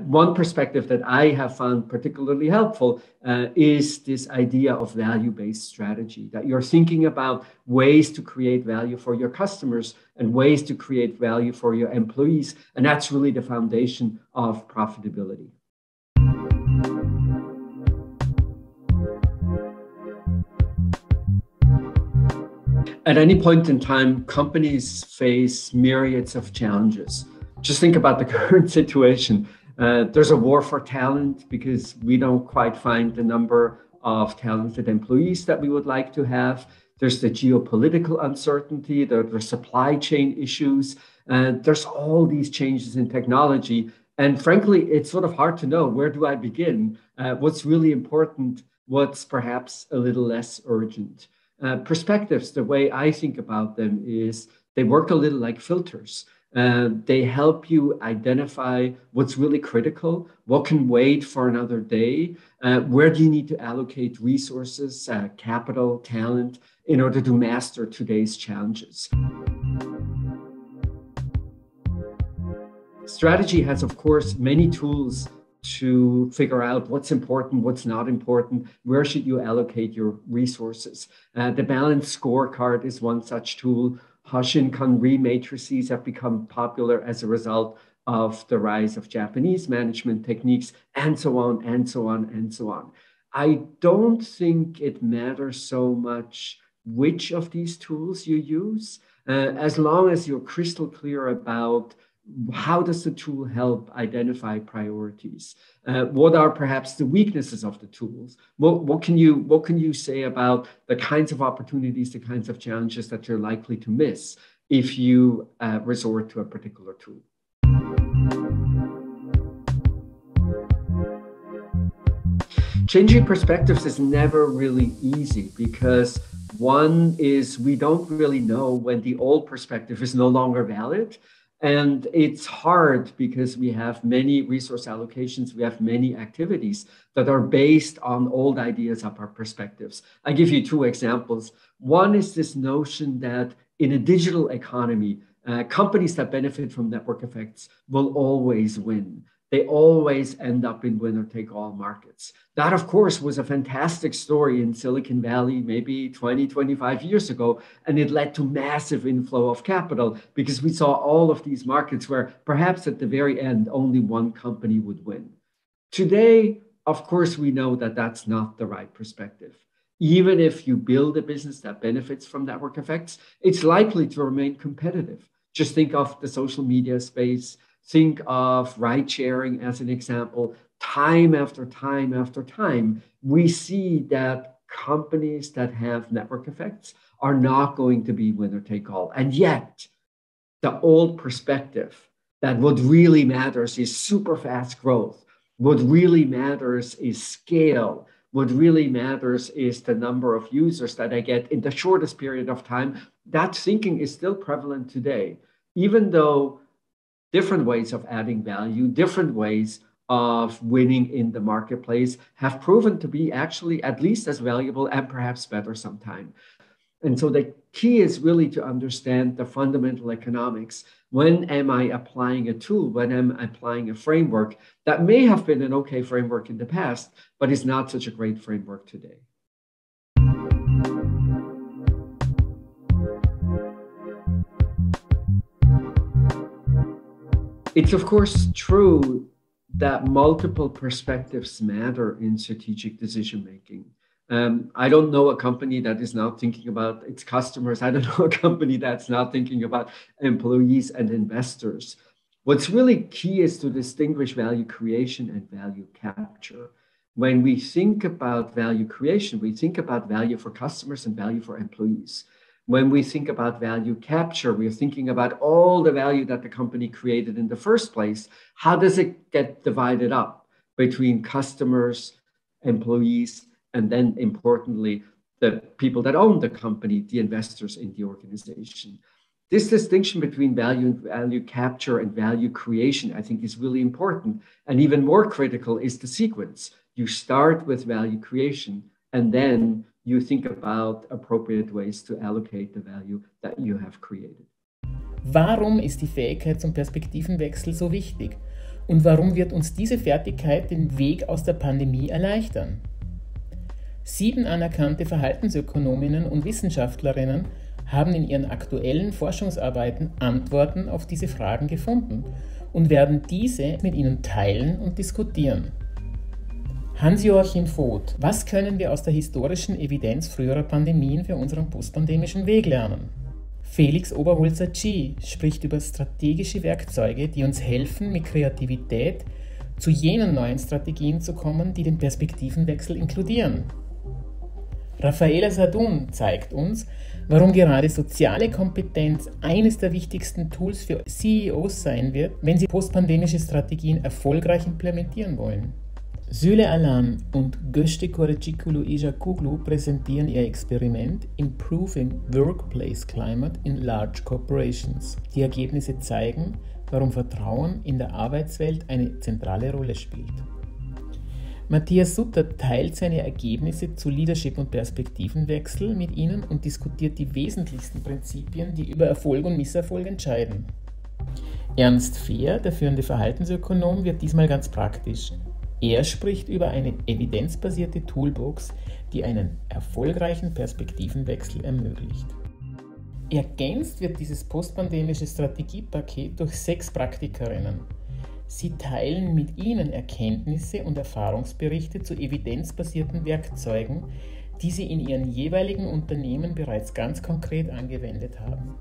One perspective that I have found particularly helpful is this idea of value-based strategy, that you're thinking about ways to create value for your customers and ways to create value for your employees. And that's really the foundation of profitability. At any point in time, companies face myriads of challenges. Just think about the current situation. There's a war for talent because we don't quite find the number of talented employees that we would like to have. There's the geopolitical uncertainty, there are supply chain issues, and there's all these changes in technology. And frankly, it's sort of hard to know, where do I begin? What's really important? What's perhaps a little less urgent? Perspectives, the way I think about them is they work a little like filters. They help you identify what's really critical, what can wait for another day, where do you need to allocate resources, capital, talent, in order to master today's challenges. Strategy has, of course, many tools to figure out what's important, what's not important, where should you allocate your resources. The balanced scorecard is one such tool. Hashin-Kanri matrices have become popular as a result of the rise of Japanese management techniques, and so on, and so on, and so on. I don't think it matters so much which of these tools you use, as long as you're crystal clear about how does the tool help identify priorities? What are perhaps the weaknesses of the tools? What can you say about the kinds of opportunities, the kinds of challenges that you're likely to miss if you resort to a particular tool? Changing perspectives is never really easy because one is we don't really know when the old perspective is no longer valid. And it's hard because we have many resource allocations, we have many activities that are based on old ideas of our perspectives. I give you two examples. One is this notion that in a digital economy, companies that benefit from network effects will always win. They always end up in winner-take-all markets. That, of course, was a fantastic story in Silicon Valley maybe 20, 25 years ago, and it led to massive inflow of capital because we saw all of these markets where perhaps at the very end, only one company would win. Today, of course, we know that that's not the right perspective. Even if you build a business that benefits from network effects, it's likely to remain competitive. Just think of the social media space. Think of ride sharing as an example. Time after time after time, we see that companies that have network effects are not going to be winner take all. And yet, the old perspective that what really matters is super fast growth. What really matters is scale. What really matters is the number of users that I get in the shortest period of time. That thinking is still prevalent today, even though different ways of adding value, different ways of winning in the marketplace have proven to be actually at least as valuable and perhaps better sometime. And so the key is really to understand the fundamental economics. When am I applying a tool? When am I applying a framework that may have been an okay framework in the past, but is not such a great framework today? It's of course true that multiple perspectives matter in strategic decision making. I don't know a company that is not thinking about its customers. I don't know a company that's not thinking about employees and investors. What's really key is to distinguish value creation and value capture. When we think about value creation, we think about value for customers and value for employees. When we think about value capture, we're thinking about all the value that the company created in the first place. How does it get divided up between customers, employees, and then importantly, the people that own the company, the investors in the organization? This distinction between value and value capture and value creation, I think, is really important. And even more critical is the sequence. You start with value creation, and then you think about appropriate ways to allocate the value that you have created. Warum ist die Fähigkeit zum Perspektivenwechsel so wichtig? Und warum wird uns diese Fertigkeit den Weg aus der Pandemie erleichtern? 7 anerkannte Verhaltensökonominnen und Wissenschaftlerinnen haben in ihren aktuellen Forschungsarbeiten Antworten auf diese Fragen gefunden und werden diese mit Ihnen teilen und diskutieren. Hans-Joachim Voth: Was können wir aus der historischen Evidenz früherer Pandemien für unseren postpandemischen Weg lernen? Felix Oberholzer-Gee spricht über strategische Werkzeuge, die uns helfen, mit Kreativität zu jenen neuen Strategien zu kommen, die den Perspektivenwechsel inkludieren. Raffaela Sadun zeigt uns, warum gerade soziale Kompetenz eines der wichtigsten Tools für CEOs sein wird, wenn sie postpandemische Strategien erfolgreich implementieren wollen. Süle Alan und Göste Korecikulu Ijakoglu präsentieren ihr Experiment Improving Workplace Climate in Large Corporations. Die Ergebnisse zeigen, warum Vertrauen in der Arbeitswelt eine zentrale Rolle spielt. Matthias Sutter teilt seine Ergebnisse zu Leadership und Perspektivenwechsel mit Ihnen und diskutiert die wesentlichsten Prinzipien, die über Erfolg und Misserfolg entscheiden. Ernst Fehr, der führende Verhaltensökonom, wird diesmal ganz praktisch. Er spricht über eine evidenzbasierte Toolbox, die einen erfolgreichen Perspektivenwechsel ermöglicht. Ergänzt wird dieses postpandemische Strategiepaket durch 6 Praktikerinnen. Sie teilen mit Ihnen Erkenntnisse und Erfahrungsberichte zu evidenzbasierten Werkzeugen, die Sie in Ihren jeweiligen Unternehmen bereits ganz konkret angewendet haben.